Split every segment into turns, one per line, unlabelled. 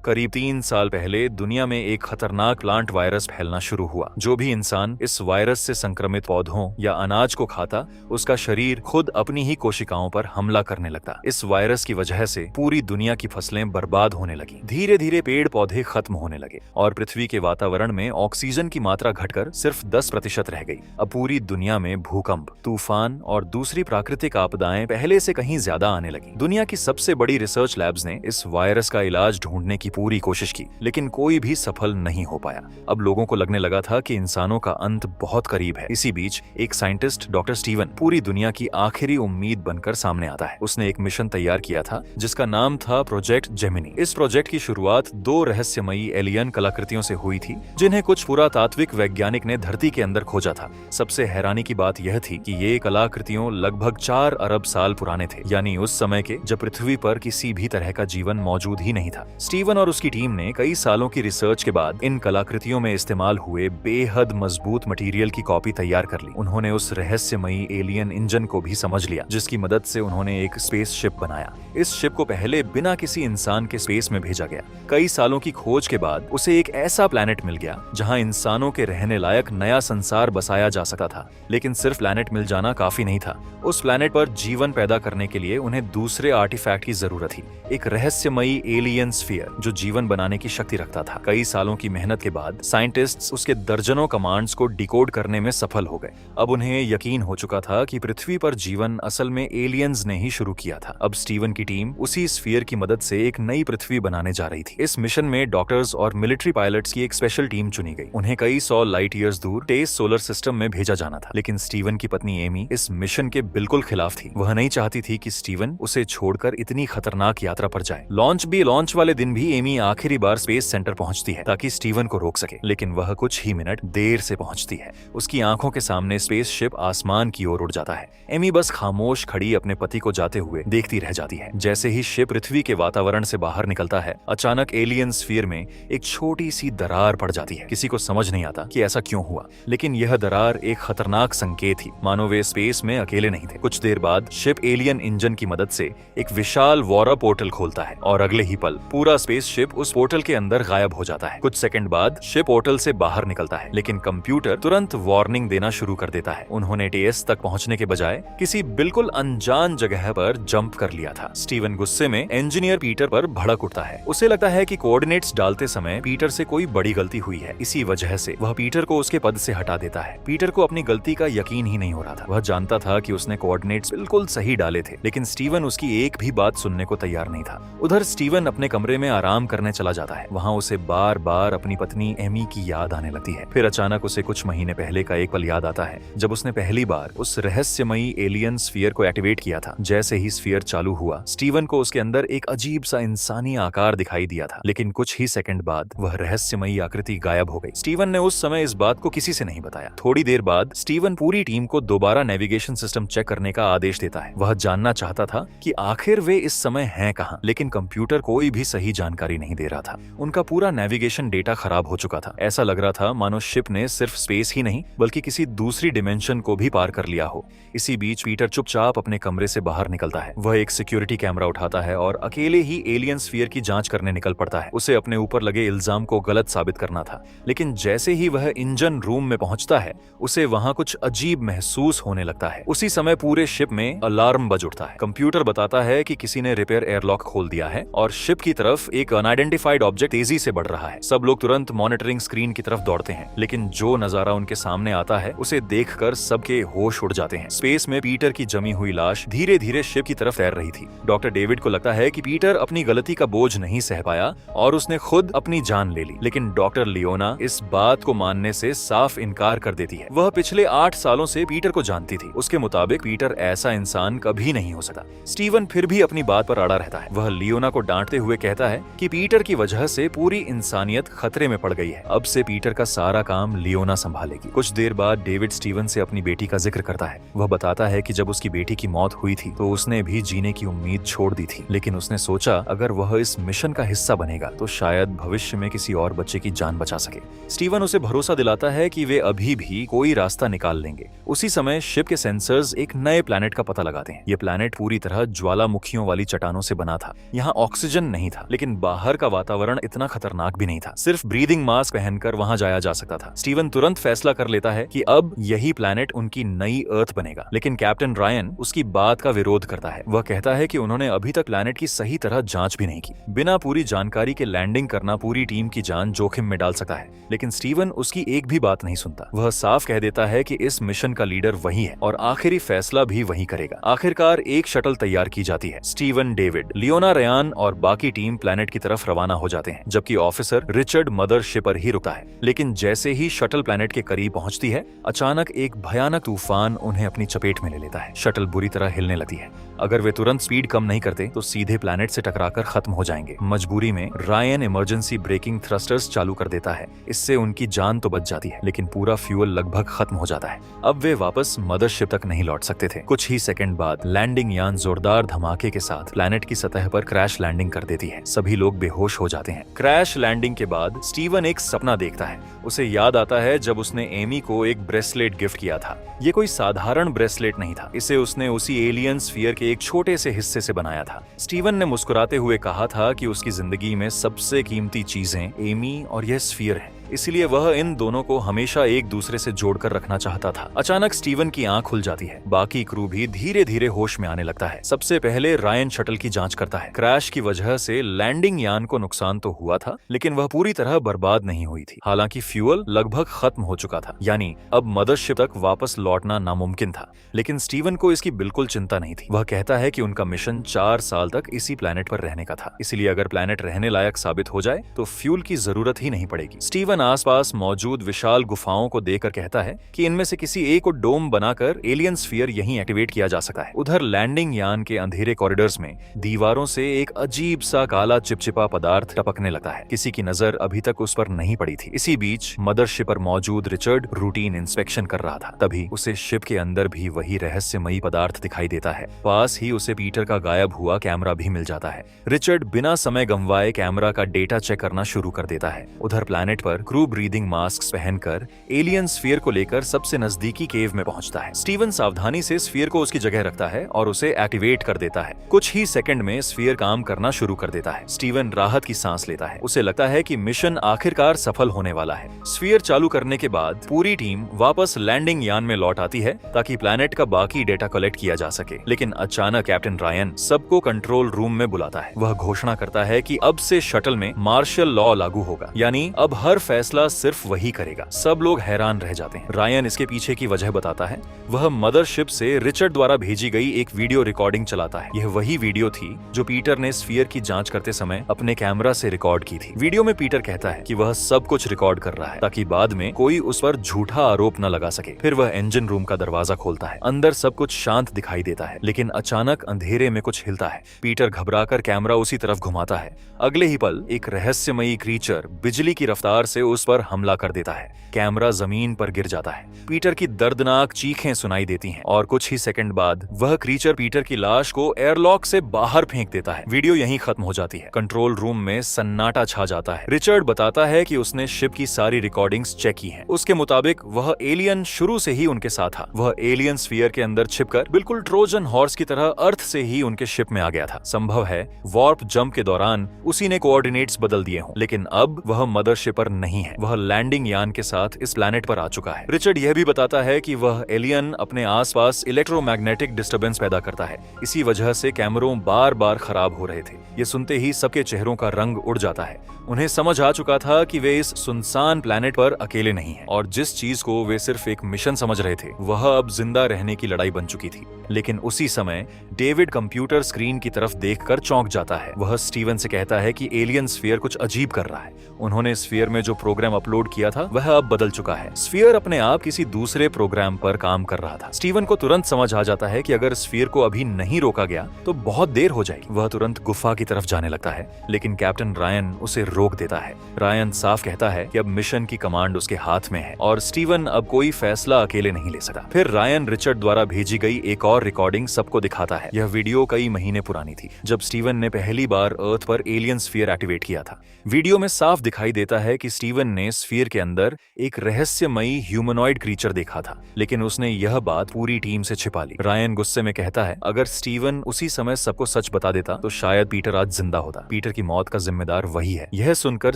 करीब 3 साल पहले दुनिया में एक खतरनाक प्लांट वायरस फैलना शुरू हुआ। जो भी इंसान इस वायरस से संक्रमित पौधों या अनाज को खाता, उसका शरीर खुद अपनी ही कोशिकाओं पर हमला करने लगता। इस वायरस की वजह से पूरी दुनिया की फसलें बर्बाद होने लगी। धीरे धीरे पेड़ पौधे खत्म होने लगे और पृथ्वी के वातावरण में ऑक्सीजन की मात्रा घटकर सिर्फ 10% रह गई। अब पूरी दुनिया में भूकंप, तूफान और दूसरी प्राकृतिक आपदाएं पहले से कहीं ज्यादा आने लगी। दुनिया की सबसे बड़ी रिसर्च लैब्स ने इस वायरस का इलाज ढूंढने की पूरी कोशिश की, लेकिन कोई भी सफल नहीं हो पाया। अब लोगों को लगने लगा था कि इंसानों का अंत बहुत करीब है। इसी बीच एक साइंटिस्ट डॉक्टर स्टीवन पूरी दुनिया की आखिरी उम्मीद बनकर सामने आता है। उसने एक मिशन तैयार किया था जिसका नाम था प्रोजेक्ट जेमिनी। इस प्रोजेक्ट की शुरुआत 2 रहस्यमयी एलियन कलाकृतियों से हुई थी, जिन्हें कुछ पुरातात्विक वैज्ञानिक ने धरती के अंदर खोजा था। सबसे हैरानी की बात यह थी कि ये कलाकृतियों लगभग 4 अरब साल पुराने थे, यानी उस समय के जब पृथ्वी पर किसी भी तरह का जीवन मौजूद ही नहीं था। स्टीवन और उसकी टीम ने कई सालों की रिसर्च के बाद इन कलाकृतियों में इस्तेमाल हुए बेहद मजबूत मटेरियल की कॉपी तैयार कर ली। उन्होंने उस रहस्यमयी एलियन इंजन को भी समझ लिया, जिसकी मदद से उन्होंने एक स्पेस शिप बनाया। इस शिप को पहले बिना किसी इंसान के स्पेस में भेजा गया। कई सालों की खोज के बाद उसे एक ऐसा प्लैनेट मिल गया जहां इंसानों के रहने लायक नया संसार बसाया जा सकता था। लेकिन सिर्फ प्लैनेट मिल जाना काफी नहीं था। उस प्लैनेट पर जीवन पैदा करने के लिए उन्हें दूसरे आर्टिफैक्ट की जरूरत थी, एक रहस्यमयी एलियन स्फीयर जो जीवन बनाने की शक्ति रखता था। कई सालों की मेहनत के बाद साइंटिस्ट्स उसके दर्जनों कमांड्स को डिकोड करने में सफल हो गए। अब उन्हें यकीन हो चुका था कि पृथ्वी पर जीवन असल में एलियंस ने ही शुरू किया था। अब स्टीवन की टीम उसी स्फीयर की मदद से एक नई पृथ्वी बनाने जा रही थी। इस मिशन में डॉक्टर्स और मिलिट्री पायलट्स की एक स्पेशल टीम चुनी गई। उन्हें कई 100 लाइट ईयर्स दूर टेस सोलर सिस्टम में भेजा जाना था। लेकिन स्टीवन की पत्नी एमी इस मिशन के बिल्कुल खिलाफ थी। वह नहीं चाहती थी कि स्टीवन उसे छोड़कर इतनी खतरनाक यात्रा पर जाए। लॉन्च वाले दिन भी एमी आखिरी बार स्पेस सेंटर पहुंचती है ताकि स्टीवन को रोक सके, लेकिन वह कुछ ही मिनट देर से पहुंचती है। उसकी आंखों के सामने स्पेस शिप आसमान की ओर उड़ जाता है। एमी बस खामोश खड़ी अपने पति को जाते हुए देखती रह जाती है। जैसे ही शिप पृथ्वी के वातावरण से बाहर निकलता है, अचानक एलियन स्फीयर में एक छोटी सी दरार पड़ जाती है। किसी को समझ नहीं आता कि ऐसा क्यों हुआ, लेकिन यह दरार एक खतरनाक संकेत थी, मानो वे स्पेस में अकेले नहीं थे। कुछ देर बाद शिप एलियन इंजन की मदद से एक विशाल वॉरा पोर्टल खोलता है और अगले ही पल पूरा स्पेस शिप उस पोर्टल के अंदर गायब हो जाता है। कुछ सेकंड बाद शिप पोर्टल से बाहर निकलता है, लेकिन कंप्यूटर तुरंत वार्निंग देना शुरू कर देता है। उन्होंने टेस तक पहुंचने के बजाय किसी बिल्कुल अनजान जगह पर जंप कर लिया था। स्टीवन गुस्से में इंजीनियर पीटर पर भड़क उठता है। उसे लगता है कि कोऑर्डिनेट्स डालते समय पीटर से कोई बड़ी गलती हुई है। इसी वजह से वह पीटर को उसके पद से हटा देता है। पीटर को अपनी गलती का यकीन ही नहीं हो रहा था। वह जानता था कि उसने कोऑर्डिनेट्स बिल्कुल सही डाले थे, लेकिन स्टीवन उसकी एक भी बात सुनने को तैयार नहीं था। उधर स्टीवन अपने कमरे में आराम करने चला जाता है। वहाँ उसे बार बार अपनी पत्नी एमी की याद आने लगती है। फिर अचानक उसे कुछ महीने पहले का एक पल याद आता है, जब उसने पहली बार उस रहस्यमयी एलियन स्फीयर को एक्टिवेट किया था। जैसे ही स्फीयर चालू हुआ, स्टीवन को उसके अंदर एक अजीब सा इंसानी आकार दिखाई दिया था, लेकिन कुछ ही सेकंड बाद वह रहस्यमयी आकृति गायब हो गई। स्टीवन ने उस समय इस बात को किसी से नहीं बताया। थोड़ी देर बाद स्टीवन पूरी टीम को दोबारा नेविगेशन सिस्टम चेक करने का आदेश देता है। वह जानना चाहता था कि आखिर वे इस समय हैं कहां, लेकिन कंप्यूटर कोई भी सही जानकारी नहीं दे रहा था। उनका पूरा नेविगेशन डेटा खराब हो चुका था। ऐसा लग रहा था मानो शिप ने सिर्फ स्पेस ही नहीं बल्कि किसी दूसरी डिमेंशन को भी पार कर लिया हो। इसी बीच पीटर चुपचाप अपने कमरे से बाहर निकलता है। वह एक सिक्योरिटी कैमरा उठाता है और अकेले ही एलियन स्फीयर की जांच करने निकल पड़ता है। उसे अपने ऊपर लगे इल्जाम को गलत साबित करना था। लेकिन जैसे ही वह इंजन रूम में पहुंचता है, उसे वहां कुछ अजीब महसूस होने लगता है। उसी समय पूरे शिप में अलार्म बज उठता है। कंप्यूटर बताता है कि किसी ने रिपेयर एयरलॉक खोल दिया है और शिप की तरफ एक अनआइडेंटिफाइड ऑब्जेक्ट तेजी से बढ़ रहा है। सब लोग तुरंत मॉनिटरिंग स्क्रीन की तरफ दौड़ते हैं, लेकिन जो नजारा उनके सामने आता है उसे देखकर सबके होश उड़ जाते हैं। स्पेस में पीटर की जमी हुई लाश धीरे धीरे शिप की तरफ तैर रही थी। डॉक्टर डेविड को लगता है कि पीटर अपनी गलती का बोझ नहीं सह पाया और उसने खुद अपनी जान ले ली, लेकिन डॉक्टर लियोना इस बात को मानने से साफ इनकार कर देती है। वह पिछले 8 सालों से पीटर को जानती थी। उसके मुताबिक पीटर ऐसा इंसान कभी नहीं हो सकता। स्टीवन फिर भी अपनी बात पर अड़ा रहता है। वह लियोना को डांटते हुए कहता है कि पीटर की वजह से पूरी इंसानियत खतरे में पड़ गई है। अब से पीटर का सारा काम लियोना संभालेगी। कुछ देर बाद डेविड स्टीवन से अपनी बेटी का जिक्र करता है। वह बताता है कि जब उसकी बेटी की मौत हुई थी तो उसने भी जीने की उम्मीद छोड़ दी थी, लेकिन उसने सोचा अगर वह इस मिशन का हिस्सा बनेगा तो शायद भविष्य में किसी और बच्चे की जान बचा सके। स्टीवन उसे भरोसा दिलाता है कि वे अभी भी कोई रास्ता निकाल लेंगे। उसी समय शिप के सेंसर्स एक नए प्लैनेट का पता लगाते हैं। ये प्लैनेट पूरी तरह ज्वालामुखियों वाली चट्टानों से बना था। यहाँ ऑक्सीजन नहीं था, लेकिन बाहर का वातावरण इतना खतरनाक भी नहीं था। सिर्फ ब्रीदिंग मास्क पहनकर वहां जाया जा सकता था। स्टीवन तुरंत फैसला कर लेता है कि अब यही प्लैनेट उनकी नई अर्थ बनेगा, लेकिन कैप्टन रायन उसकी बात का विरोध करता है। वह कहता है कि उन्होंने अभी तक प्लैनेट की सही तरह जांच भी नहीं की। बिना पूरी जानकारी के लैंडिंग करना पूरी टीम की जान जोखिम में डाल सकता है, लेकिन स्टीवन उसकी एक भी बात नहीं सुनता। वह साफ कह देता है कि इस मिशन का लीडर वही है और आखिरी फैसला भी वही करेगा। आखिरकार एक शटल तैयार की जाती है। स्टीवन, डेविड, लियोना रयान और बाकी टीम प्लैनेट की तरफ रवाना हो जाते हैं, जबकि ऑफिसर रिचर्ड मदरशिप पर ही रुकता है। लेकिन जैसे ही शटल प्लैनेट के करीब पहुंचती है, अचानक एक भयानक तूफान उन्हें अपनी चपेट में ले लेता है। शटल बुरी तरह हिलने लगती है। अगर वे तुरंत स्पीड कम नहीं करते तो सीधे प्लैनेट से टकराकर खत्म हो जाएंगे। मजबूरी में रायन इमरजेंसी ब्रेकिंग थ्रस्टर्स चालू कर देता है। इससे उनकी जान तो बच जाती है, लेकिन पूरा फ्यूल लगभग खत्म हो जाता है। अब वे वापस मदरशिप तक नहीं लौट सकते थे। कुछ ही सेकंड बाद लैंडिंग यान जोरदार धमाके के साथ प्लैनेट की सतह पर क्रैश लैंडिंग कर देती है। सभी लोग बेहोश हो जाते हैं। क्रैश लैंडिंग के बाद स्टीवन एक सपना देखता है। उसे याद आता है जब उसने एमी को एक ब्रेसलेट गिफ्ट किया था। ये कोई साधारण ब्रेसलेट नहीं था। इसे उसने उसी एलियन स्फीयर के एक छोटे से हिस्से से बनाया था। स्टीवन ने मुस्कुराते हुए कहा था कि उसकी जिंदगी में सबसे कीमती चीजें एमी और यह स्फीयर है, इसलिए वह इन दोनों को हमेशा एक दूसरे से जोड़कर रखना चाहता था। अचानक स्टीवन की आंख खुल जाती है। बाकी क्रू भी धीरे धीरे होश में आने लगता है। सबसे पहले रायन शटल की जांच करता है। क्रैश की वजह से लैंडिंग यान को नुकसान तो हुआ था, लेकिन वह पूरी तरह बर्बाद नहीं हुई थी। हालांकि फ्यूल लगभग खत्म हो चुका था, यानी अब मदरशिप तक वापस लौटना नामुमकिन था। लेकिन स्टीवन को इसकी बिल्कुल चिंता नहीं थी। वह कहता है कि उनका मिशन 4 साल तक इसी प्लैनेट पर रहने का था, इसलिए अगर प्लैनेट रहने लायक साबित हो जाए तो फ्यूल की जरूरत ही नहीं पड़ेगी। स्टीवन आसपास मौजूद विशाल गुफाओं को देखकर कहता है कि इनमें से किसी एक को डोम बनाकर एलियन स्फीयर यहीं एक्टिवेट किया जा सकता है। उधर लैंडिंग यान के अंधेरे कॉरिडोर्स में दीवारों से एक अजीब सा काला चिपचिपा पदार्थ टपकने लगता है। किसी की नजर अभी तक उस पर नहीं पड़ी थी। इसी बीच मदरशिप पर मौजूद रिचर्ड रूटीन इंस्पेक्शन कर रहा था। तभी उसे शिप के अंदर भी वही रहस्यमयी पदार्थ दिखाई देता है। पास ही उसे पीटर का गायब हुआ कैमरा भी मिल जाता है। रिचर्ड बिना समय गंवाए कैमरा का डेटा चेक करना शुरू कर देता है। उधर प्लैनेट पर क्रू ब्रीदिंग मास्क पहनकर एलियन स्फीयर को लेकर सबसे नजदीकी केव में पहुंचता है। स्टीवन सावधानी से स्फीयर को उसकी जगह रखता है और उसे एक्टिवेट कर देता है। कुछ ही सेकंड में स्फीयर काम करना शुरू कर देता है। स्टीवन राहत की सांस लेता है। उसे लगता है कि मिशन आखिरकार सफल होने वाला है। स्फीयर चालू करने के बाद पूरी टीम वापस लैंडिंग यान में लौट आती है ताकि प्लैनेट का बाकी डेटा कलेक्ट किया जा सके। लेकिन अचानक कैप्टन रायन सबको कंट्रोल रूम में बुलाता है। वह घोषणा करता है कि अब से शटल में मार्शल लॉ लागू होगा, यानी अब हर फैसला सिर्फ वही करेगा। सब लोग हैरान रह जाते हैं। रायन इसके पीछे की वजह बताता है। वह मदरशिप से रिचर्ड द्वारा भेजी गई एक वीडियो रिकॉर्डिंग चलाता है। यह वही वीडियो थी जो पीटर ने स्फीयर की जांच करते समय अपने कैमरा से रिकॉर्ड की थी। वीडियो में पीटर कहता है कि वह सब कुछ रिकॉर्ड कर रहा है ताकि बाद में कोई उस पर झूठा आरोप न लगा सके। फिर वह इंजन रूम का दरवाजा खोलता है। अंदर सब कुछ शांत दिखाई देता है, लेकिन अचानक अंधेरे में कुछ हिलता है। पीटर घबराकर कैमरा उसी तरफ घुमाता है। अगले ही पल एक रहस्यमयी क्रीचर बिजली की रफ्तार से उस पर हमला कर देता है। कैमरा जमीन पर गिर जाता है। पीटर की दर्दनाक चीखें सुनाई देती हैं और कुछ ही सेकंड बाद वह क्रीचर पीटर की लाश को एयरलॉक से बाहर फेंक देता है। वीडियो यहीं खत्म हो जाती है। कंट्रोल रूम में सन्नाटा छा जाता है। रिचर्ड बताता है कि उसने शिप की सारी रिकॉर्डिंग्स चेक की हैं। उसके मुताबिक वह एलियन शुरू से ही उनके साथ था। वह एलियन स्फीयर के अंदर छिपकर बिल्कुल ट्रोजन हॉर्स की तरह अर्थ से ही उनके शिप में आ गया था। संभव है वार्प जंप के दौरान उसी ने कोऑर्डिनेट्स बदल दिए हों, लेकिन अब वह मदरशिप पर नहीं है। वह लैंडिंग यान के साथ इस प्लैनेट पर आ चुका है। रिचर्ड यह भी बताता है कि वह एलियन अपने आसपास इलेक्ट्रोमैग्नेटिक डिस्टर्बेंस पैदा करता है। इसी वजह से कैमरों बार बार खराब हो रहे थे। ये सुनते ही सबके चेहरों का रंग उड़ जाता है। उन्हें समझ आ चुका था कि वे इस सुनसान प्लैनेट पर अकेले नहीं हैं और जिस चीज को वे सिर्फ एक मिशन समझ रहे थे वह अब जिंदा रहने की लड़ाई बन चुकी थी। लेकिन उसी समय डेविड कंप्यूटर स्क्रीन की तरफ देखकर चौंक जाता है। वह स्टीवन से कहता है कि एलियन स्फीयर कुछ अजीब कर रहा है। उन्होंने स्फीयर में जो प्रोग्राम अपलोड किया था वह अब बदल चुका है। स्फीयर अपने आप किसी दूसरे प्रोग्राम पर काम कर रहा था। स्टीवन को तुरंत समझ आ जाता है कि अगर स्फीयर को अभी नहीं रोका गया तो बहुत देर हो जाएगी। वह तुरंत गुफा की तरफ जाने लगता है, लेकिन कैप्टन रायन उसे रोक देता है। रायन साफ कहता है कि अब मिशन की कमांड उसके हाथ में है और स्टीवन अब कोई फैसला अकेले नहीं ले सकता। फिर रायन रिचर्ड द्वारा भेजी गई एक और रिकॉर्डिंग सबको दिखाता है। यह वीडियो कई महीने पुरानी थी, जब स्टीवन ने पहली बार अर्थ पर एलियन स्फीयर एक्टिवेट किया था। वीडियो में साफ दिखाई देता है कि स्टीवन स्टीवन ने स्फीयर के अंदर एक रहस्यमयी ह्यूमनॉइड क्रीचर देखा था, लेकिन उसने यह बात पूरी टीम से छिपा ली। रायन गुस्से में कहता है, अगर स्टीवन उसी समय सबको सच बता देता तो शायद पीटर आज जिंदा होता। पीटर की मौत का जिम्मेदार वही है। यह सुनकर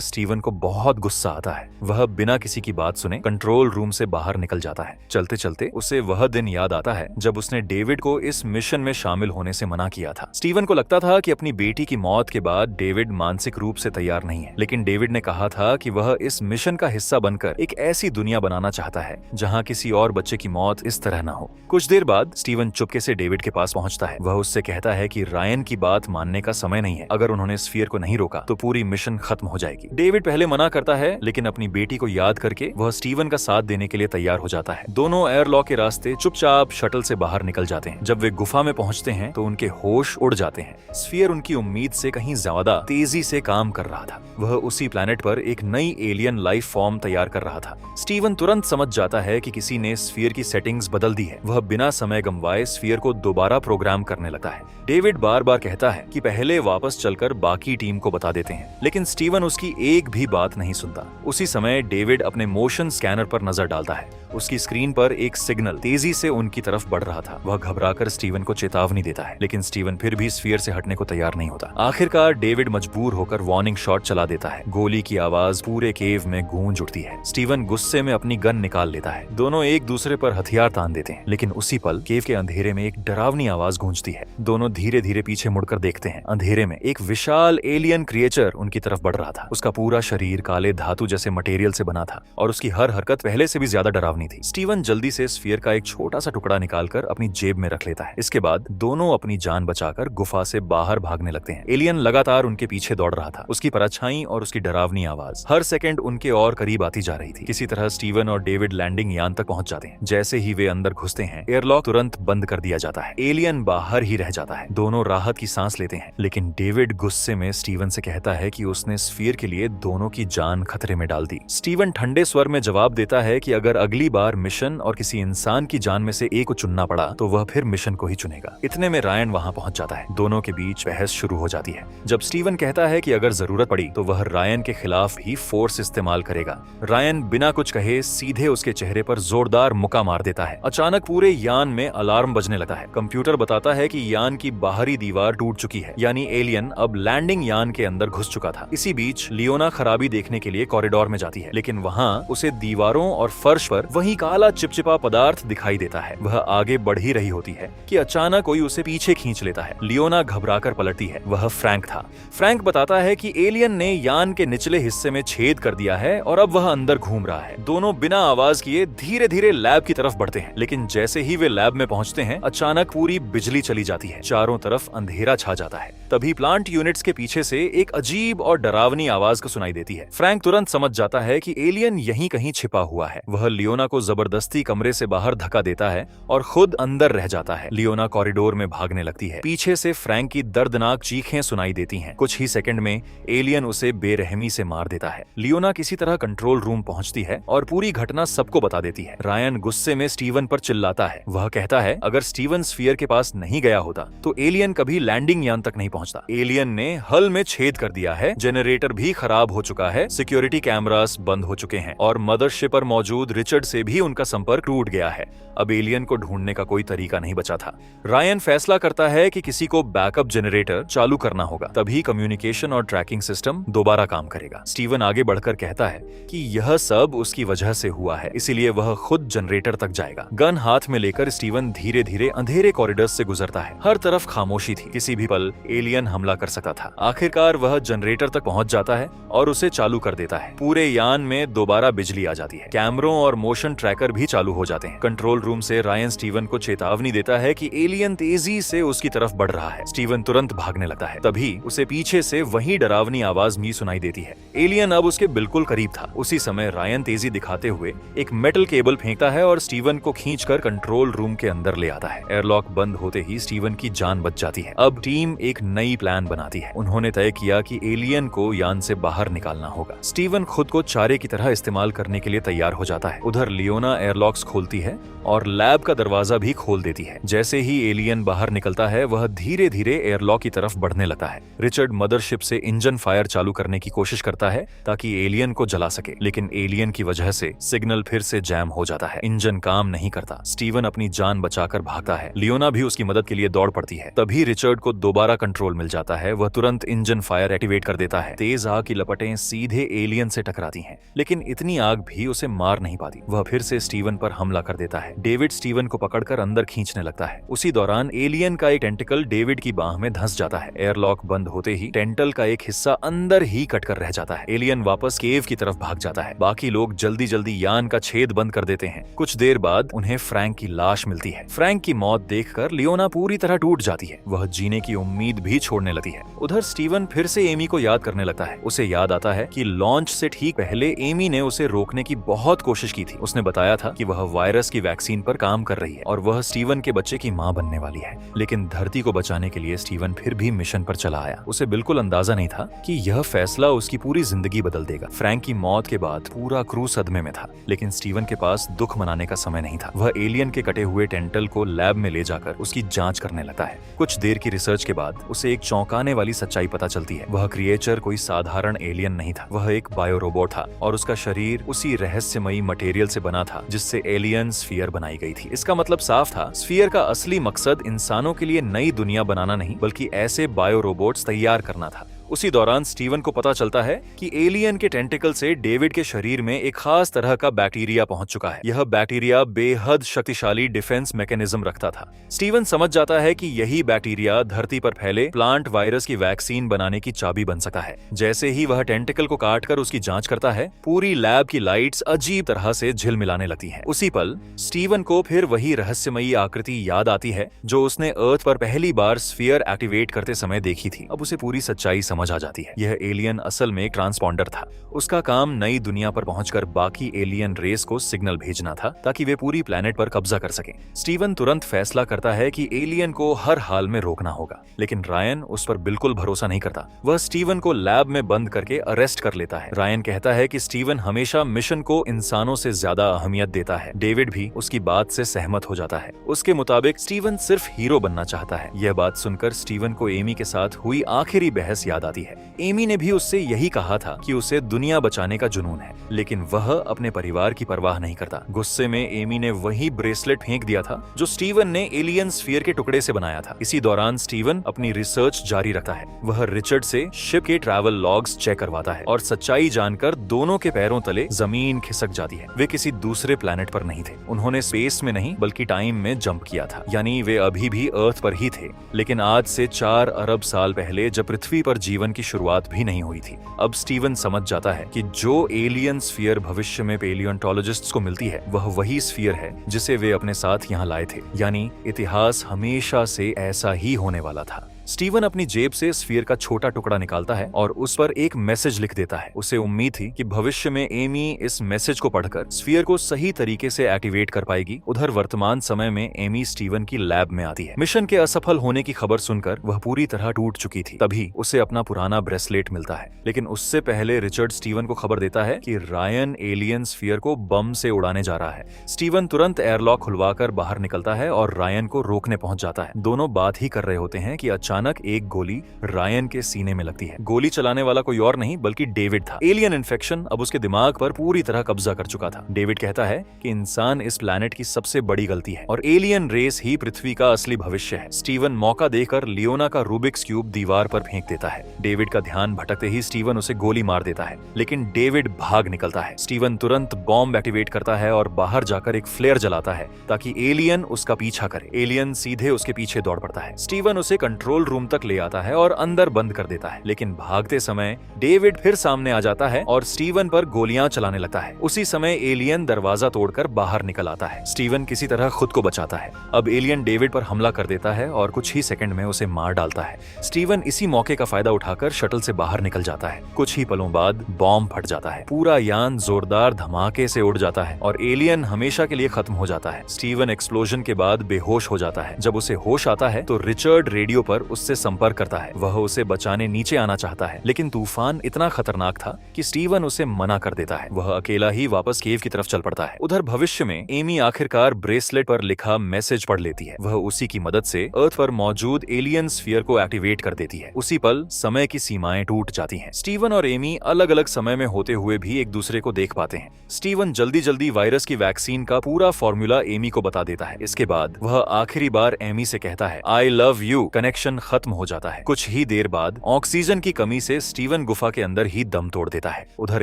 स्टीवन को बहुत गुस्सा आता है। वह बिना किसी की बात सुने कंट्रोल रूम से बाहर निकल जाता है। चलते चलते उसे वह दिन याद आता है जब उसने डेविड को इस मिशन में शामिल होने से मना किया था। स्टीवन को लगता था कि अपनी बेटी की मौत के बाद डेविड मानसिक रूप से तैयार नहीं है, लेकिन डेविड ने कहा था कि वह इस मिशन का हिस्सा बनकर एक ऐसी दुनिया बनाना चाहता है जहां किसी और बच्चे की मौत इस तरह न हो। कुछ देर बाद स्टीवन चुपके से डेविड के पास पहुंचता है। वह उससे कहता है कि रायन की बात मानने का समय नहीं है। अगर उन्होंने स्फीयर को नहीं रोका तो पूरी मिशन खत्म हो जाएगी। डेविड पहले मना करता है, लेकिन अपनी बेटी को याद करके वह स्टीवन का साथ देने के लिए तैयार हो जाता है। दोनों एयरलॉक के रास्ते चुपचाप शटल से बाहर निकल जाते हैं। जब वे गुफा में पहुंचते हैं तो उनके होश उड़ जाते हैं। स्फीयर उनकी उम्मीद से कहीं ज्यादा तेजी से काम कर रहा था। वह उसी प्लेनेट पर एक नई एलियन लाइफ फॉर्म तैयार कर रहा था। स्टीवन तुरंत समझ जाता है कि किसी ने स्फीयर की सेटिंग्स बदल दी है। वह बिना समय गंवाए स्फीयर को दोबारा प्रोग्राम करने लगता है। डेविड बार बार कहता है कि पहले वापस चलकर बाकी टीम को बता देते हैं, लेकिन स्टीवन उसकी एक भी बात नहीं सुनता। उसी समय डेविड अपने मोशन स्कैनर पर नजर डालता है। उसकी स्क्रीन पर एक सिग्नल तेजी से उनकी तरफ बढ़ रहा था। वह घबराकर स्टीवन को चेतावनी देता है, लेकिन स्टीवन फिर भी स्फीयर से हटने को तैयार नहीं होता। आखिरकार डेविड मजबूर होकर वार्निंग शॉट चला देता है। गोली की आवाज पूरे केव में गूंज उठती है। स्टीवन गुस्से में अपनी गन निकाल लेता है। दोनों एक दूसरे पर हथियार तान देते हैं, लेकिन उसी पल केव के अंधेरे में एक डरावनी आवाज गूंजती है। दोनों धीरे धीरे पीछे मुड़कर देखते हैं। अंधेरे में एक विशाल एलियन क्रिएचर उनकी तरफ बढ़ रहा था। उसका पूरा शरीर काले धातु जैसे मटेरियल से बना था और उसकी हर हरकत पहले से भी ज्यादा डरावनी थी। स्टीवन जल्दी से स्फीयर का एक छोटा सा टुकड़ा निकालकर अपनी जेब में रख लेता है। इसके बाद दोनों अपनी जान बचाकर गुफा से बाहर भागने लगते हैं। एलियन लगातार उनके पीछे दौड़ रहा था। उसकी परछाई और उसकी डरावनी आवाज हर सेकंड उनके और करीब आती जा रही थी। किसी तरह स्टीवन और डेविड लैंडिंग यान तक पहुंच जाते हैं। जैसे ही वे अंदर घुसते हैं, एयरलॉक तुरंत बंद कर दिया जाता है। एलियन बाहर ही रह जाता है। दोनों राहत की सांस लेते हैं, लेकिन डेविड गुस्से में स्टीवन से कहता है कि उसने स्फीयर के लिए दोनों की जान खतरे में डाल दी। स्टीवन ठंडे स्वर में जवाब देता है कि अगर अगली बार मिशन और किसी इंसान की जान में से एक को चुनना पड़ा तो वह फिर मिशन को ही चुनेगा। इतने में रायन वहां पहुंच जाता है। दोनों के बीच बहस शुरू हो जाती है। जब स्टीवन कहता है कि अगर जरूरत पड़ी तो वह रायन के खिलाफ ही फोर्स इस्तेमाल करेगा, रायन बिना कुछ कहे सीधे उसके चेहरे पर जोरदार मुक्का मार देता है। अचानक पूरे यान में अलार्म बजने लगता है। कंप्यूटर बताता है कि यान की बाहरी दीवार टूट चुकी है, यानी एलियन अब लैंडिंग यान के अंदर घुस चुका था। इसी बीच लियोना खराबी देखने के लिए कॉरिडोर में जाती है, लेकिन वहां उसे दीवारों और फर्श पर वही काला चिपचिपा पदार्थ दिखाई देता है। वह आगे बढ़ ही रही होती है कि अचानक कोई उसे पीछे खींच लेता है। लियोना घबराकर पलटती है। वह फ्रैंक था। फ्रैंक बताता है कि एलियन ने यान के निचले हिस्से में छेद कर दिया है और अब वह अंदर घूम रहा है। दोनों बिना आवाज किए धीरे धीरे लैब की तरफ बढ़ते हैं, लेकिन जैसे ही वे लैब में पहुंचते हैं, अचानक पूरी बिजली चली जाती है। चारों तरफ अंधेरा छा जाता है। तभी प्लांट यूनिट्स के पीछे से एक अजीब और डरावनी आवाज को सुनाई देती है। फ्रैंक तुरंत समझ जाता है कि एलियन यहीं कहीं छिपा हुआ है। वह लियोना को जबरदस्ती कमरे से बाहर धक्का देता है और खुद अंदर रह जाता है। लियोना कॉरिडोर में भागने लगती है। पीछे से फ्रैंक की दर्दनाक चीखें सुनाई देती हैं। कुछ ही सेकंड में एलियन उसे बेरहमी से मार देता है। लियोना किसी तरह कंट्रोल रूम पहुंचती है और पूरी घटना सबको बता देती है। रायन गुस्से में स्टीवन पर चिल्लाता है। वह कहता है अगर स्टीवन स्फीयर के पास नहीं गया होता तो एलियन कभी लैंडिंग यान तक नहीं पहुंचता। एलियन ने हल में छेद कर दिया है, जनरेटर भी खराब हो चुका है, सिक्योरिटी कैमरास बंद हो चुके हैं और मदरशिप पर मौजूद रिचर्ड से भी उनका संपर्क टूट गया है। अब एलियन को ढूंढने का कोई तरीका नहीं बचा था। रायन फैसला करता है कि किसी को बैकअप जनरेटर चालू करना होगा, तभी कम्युनिकेशन और ट्रैकिंग सिस्टम दोबारा काम करेगा। स्टीवन आगे बढ़कर कहता है कि यह सब उसकी वजह से हुआ है, इसीलिए वह खुद जनरेटर तक जाएगा। गन हाथ में लेकर स्टीवन धीरे धीरे अंधेरे कॉरिडोर्स से गुजरता है। हर तरफ खामोशी थी। किसी भी पल एलियन हमला कर सकता था। आखिरकार वह जनरेटर तक पहुंच जाता है और उसे चालू कर देता है। पूरे यान में दोबारा बिजली आ जाती है। कैमरों और मोशन ट्रैकर भी चालू हो जाते हैं। कंट्रोल रूम से रायन स्टीवन को चेतावनी देता है कि एलियन तेजी से उसकी तरफ बढ़ रहा है। स्टीवन तुरंत भागने लगता है। तभी उसे पीछे से वही डरावनी आवाज भी सुनाई देती है। एलियन अब उसके बिल्कुल करीब था। उसी समय रायन तेजी दिखाते हुए एक मेटल केबल फेंकता है और स्टीवन को खींचकर कंट्रोल रूम के अंदर ले आता है। एयरलॉक बंद होते ही स्टीवन की जान बच जाती है। अब टीम एक नई प्लान बनाती है। उन्होंने तय किया कि एलियन को यान से बाहर निकालना होगा। स्टीवन खुद को चारे की तरह इस्तेमाल करने के लिए तैयार हो जाता है। उधर लियोना एयरलॉक्स खोलती है और लैब का दरवाजा भी खोल देती है। जैसे ही एलियन बाहर निकलता है, वह धीरे धीरे एयरलॉक की तरफ बढ़ने लगता है। रिचर्ड मदरशिप से इंजन फायर चालू करने की कोशिश करता है ताकि एलियन को जला सके, लेकिन एलियन की वजह से सिग्नल फिर से जैम हो जाता है। इंजन काम नहीं करता। स्टीवन अपनी जान बचाकर भागता है। लियोना भी उसकी मदद के लिए दौड़ पड़ती है। तभी रिचर्ड को दोबारा कंट्रोल मिल जाता है। वह तुरंत इंजन फायर एक्टिवेट कर देता है। तेज आग की लपटें सीधे एलियन से टकराती हैं, लेकिन इतनी आग भी उसे मार नहीं पाती। वह फिर से स्टीवन पर हमला कर देता है। डेविड स्टीवन को पकड़कर अंदर खींचने लगता है। उसी दौरान एलियन का एक टेंटिकल डेविड की बाह में धंस जाता है। एयरलॉक बंद होते ही टेंटल का एक हिस्सा अंदर ही कटकर रह जाता है। एलियन वापस केव की तरफ भाग जाता है। बाकी लोग जल्दी जल्दी यान का छेद बंद कर देते हैं। कुछ देर बाद उन्हें फ्रैंक की लाश मिलती है। फ्रैंक की मौत देखकर लियोना पूरी तरह टूट जाती है। वह जीने की उम्मीद भी छोड़ने लगती है। उधर स्टीवन फिर से एमी को याद करने लगता है। उसे याद आता है कि लॉन्च से ठीक पहले एमी ने उसे रोकने की बहुत कोशिश की थी। उसने बताया था कि वह वायरस की वैक्सीन पर काम कर रही है और वह स्टीवन के बच्चे की मां बनने वाली है। लेकिन धरती को बचाने के लिए स्टीवन फिर भी मिशन पर चला आया। उसे बिल्कुल अंदाजा नहीं था कि यह फैसला उसकी पूरी जिंदगी बदल देगा। फ्रैंक की मौत के बाद पूरा क्रू सदमे में था, लेकिन स्टीवन के पास दुख मनाने का समय नहीं था। वह एलियन के कटे हुए टेंटल को लैब में ले जाकर उसकी जांच करने लगता है। कुछ देर की रिसर्च के बाद उसे एक चौंकाने वाली सच्चाई पता चलती है। वह क्रिएचर कोई साधारण एलियन नहीं था। वह एक बायो रोबोट था और उसका शरीर उसी रहस्यमयी मटेरियल से बना था जिससे एलियन स्फीयर बनाई गई थी। इसका मतलब साफ था, स्फीयर का असली मकसद इंसानों के लिए नई दुनिया बनाना नहीं, बल्कि ऐसे बायो रोबोट्स तैयार करना था। उसी दौरान स्टीवन को पता चलता है कि एलियन के टेंटिकल से डेविड के शरीर में एक खास तरह का बैक्टीरिया पहुंच चुका है। यह बैक्टीरिया बेहद शक्तिशाली डिफेंस मैकेनिज्म रखता था। स्टीवन समझ जाता है कि यही बैक्टीरिया धरती पर फैले प्लांट वायरस की वैक्सीन बनाने की चाबी बन सकता है। जैसे ही वह टेंटिकल को काटकर उसकी जांच करता है, पूरी लैब की लाइट्स अजीब तरह से झिलमिलाने लगती हैं। उसी पल स्टीवन को फिर वही रहस्यमयी आकृति याद आती है जो उसने अर्थ पर पहली बार स्फीयर एक्टिवेट करते समय देखी थी। अब उसे पूरी सच्चाई समझ आ जाती है। यह एलियन असल में एक ट्रांसपॉन्डर था। उसका काम नई दुनिया पर पहुंचकर बाकी एलियन रेस को सिग्नल भेजना था ताकि वे पूरी प्लेनेट पर कब्जा कर सकें। स्टीवन तुरंत फैसला करता है कि एलियन को हर हाल में रोकना होगा, लेकिन रायन उस पर बिल्कुल भरोसा नहीं करता। वह स्टीवन को लैब में बंद करके अरेस्ट कर लेता है। रायन कहता है कि स्टीवन हमेशा मिशन को इंसानों से ज्यादा अहमियत देता है। डेविड भी उसकी बात से सहमत हो जाता है। उसके मुताबिक स्टीवन सिर्फ हीरो बनना चाहता है। यह बात सुनकर स्टीवन को एमी के साथ हुई आखिरी बहस याद आती है। एमी ने भी उससे यही कहा था कि उसे दुनिया बचाने का जुनून है, लेकिन वह अपने परिवार की परवाह नहीं करता। गुस्से में एमी ने वही ब्रेसलेट फेंक दिया था जो स्टीवन ने एलियन स्फीयर के टुकड़े से बनाया था। इसी दौरान स्टीवन अपनी रिसर्च जारी रखता है। वह रिचर्ड से शिप के ट्रैवल लॉग्स चेक करवाता है और सच्चाई जानकर दोनों के पैरों तले जमीन खिसक जाती है। वे किसी दूसरे प्लेनेट पर नहीं थे। उन्होंने स्पेस में नहीं बल्कि टाइम में जंप किया था, यानी वे अभी भी अर्थ पर ही थे, लेकिन आज से 4 अरब साल पहले जब पृथ्वी पर जीवन की शुरुआत भी नहीं हुई थी। अब स्टीवन समझ जाता है कि जो एलियन स्फीयर भविष्य में पेलियोंटोलॉजिस्ट्स को मिलती है, वह वही स्फीयर है जिसे वे अपने साथ यहाँ लाए थे, यानी इतिहास हमेशा से ऐसा ही होने वाला था। स्टीवन अपनी जेब से स्फीयर का छोटा टुकड़ा निकालता है और उस पर एक मैसेज लिख देता है। उसे उम्मीद थी कि भविष्य में एमी इस मैसेज को पढ़कर स्फीयर को सही तरीके से एक्टिवेट कर पाएगी। उधर वर्तमान समय में एमी स्टीवन की लैब में आती है। मिशन के असफल होने की खबर सुनकर वह पूरी तरह टूट चुकी थी। तभी उसे अपना पुराना ब्रेसलेट मिलता है, लेकिन उससे पहले रिचर्ड स्टीवन को खबर देता है कि रायन एलियन स्फीयर को बम से उड़ाने जा रहा है। स्टीवन तुरंत एयरलॉक खुलवाकर बाहर निकलता है और रायन को रोकने पहुंच जाता है। दोनों बात ही कर रहे होते हैं कि अचानक एक गोली रायन के सीने में लगती है। गोली चलाने वाला कोई और नहीं बल्कि डेविड था। एलियन इन्फेक्शन अब उसके दिमाग पर पूरी तरह कब्जा कर चुका था। डेविड कहता है कि इंसान इस प्लैनेट की सबसे बड़ी गलती है और एलियन रेस ही पृथ्वी का असली भविष्य है। स्टीवन मौका देकर लियोना का रूबिक्स क्यूब दीवार पर फेंक देता है। डेविड का ध्यान भटकते ही स्टीवन उसे गोली मार देता है, लेकिन डेविड भाग निकलता है। स्टीवन तुरंत बॉम्ब एक्टिवेट करता है और बाहर जाकर एक फ्लेयर जलाता है ताकि एलियन उसका पीछा करे। एलियन सीधे उसके पीछे दौड़ पड़ता है। स्टीवन उसे कंट्रोल रूम तक ले आता है और अंदर बंद कर देता है, लेकिन भागते समय डेविड फिर सामने आ जाता है और स्टीवन पर गोलियां चलाने लगता है। उसी समय एलियन दरवाजा तोड़कर बाहर निकल आता है। स्टीवन किसी तरह खुद को बचाता है। अब एलियन डेविड पर हमला कर देता है और कुछ ही सेकंड में उसे मार डालता है। स्टीवन इसी मौके का फायदा उठाकर शटल से बाहर निकल जाता है। कुछ ही पलों बाद बॉम्ब फट जाता है। पूरा यान जोरदार धमाके से उड़ जाता है और एलियन हमेशा के लिए खत्म हो जाता है। स्टीवन एक्सप्लोजन के बाद बेहोश हो जाता है। जब उसे होश आता है तो रिचर्ड रेडियो पर उससे संपर्क करता है। वह उसे बचाने नीचे आना चाहता है, लेकिन तूफान इतना खतरनाक था कि स्टीवन उसे मना कर देता है। वह अकेला ही वापस केव की तरफ चल पड़ता है। उधर भविष्य में एमी आखिरकार ब्रेसलेट पर लिखा मैसेज पढ़ लेती है। वह उसी की मदद से अर्थ पर मौजूद एलियन स्फीयर को एक्टिवेट कर देती है। उसी पल समय की सीमाएं टूट जाती हैं। स्टीवन और एमी अलग अलग समय में होते हुए भी एक दूसरे को देख पाते हैं। स्टीवन जल्दी जल्दी वायरस की वैक्सीन का पूरा फॉर्मूला एमी को बता देता है। इसके बाद वह आखिरी बार एमी से कहता है आई लव यू। कनेक्शन खत्म हो जाता है। कुछ ही देर बाद ऑक्सीजन की कमी से स्टीवन गुफा के अंदर ही दम तोड़ देता है। उधर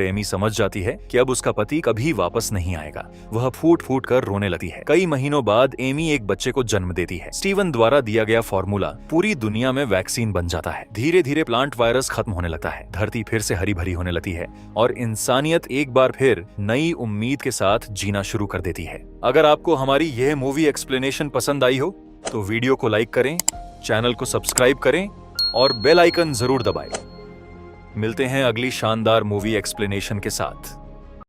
एमी समझ जाती है कि अब उसका पति कभी वापस नहीं आएगा। वह फूट फूट कर रोने लगती है। कई महीनों बाद एमी एक बच्चे को जन्म देती है। स्टीवन द्वारा दिया गया फॉर्मूला पूरी दुनिया में वैक्सीन बन जाता है। धीरे धीरे प्लांट वायरस खत्म होने लगता है। धरती फिर से हरी भरी होने लगती है और इंसानियत एक बार फिर नई उम्मीद के साथ जीना शुरू कर देती है। अगर आपको हमारी यह मूवी एक्सप्लेनेशन पसंद आई हो तो वीडियो को लाइक करें, चैनल को सब्सक्राइब करें और बेल आइकन जरूर दबाएं। मिलते हैं अगली शानदार मूवी एक्सप्लेनेशन के साथ।